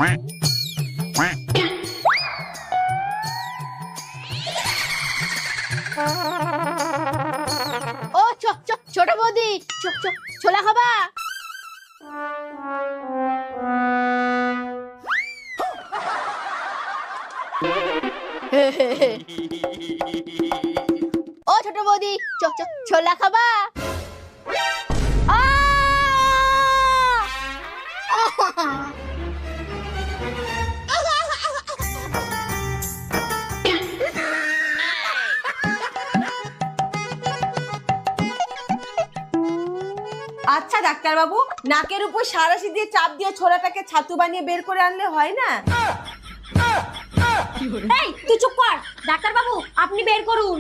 ও ছোট বৌদি, ছোলা খাবা? ও ছোট বৌদি, ছোলা খাবা? আচ্ছা ডাক্তার বাবু, নাকের উপর সাঁড়াশি দিয়ে চাপ দিয়ে ছোলাটাকে ছাতু বানিয়ে বের করে আনলে হয় না? এই তুই চুপ কর, ডাক্তার বাবু আপনি বের করুন।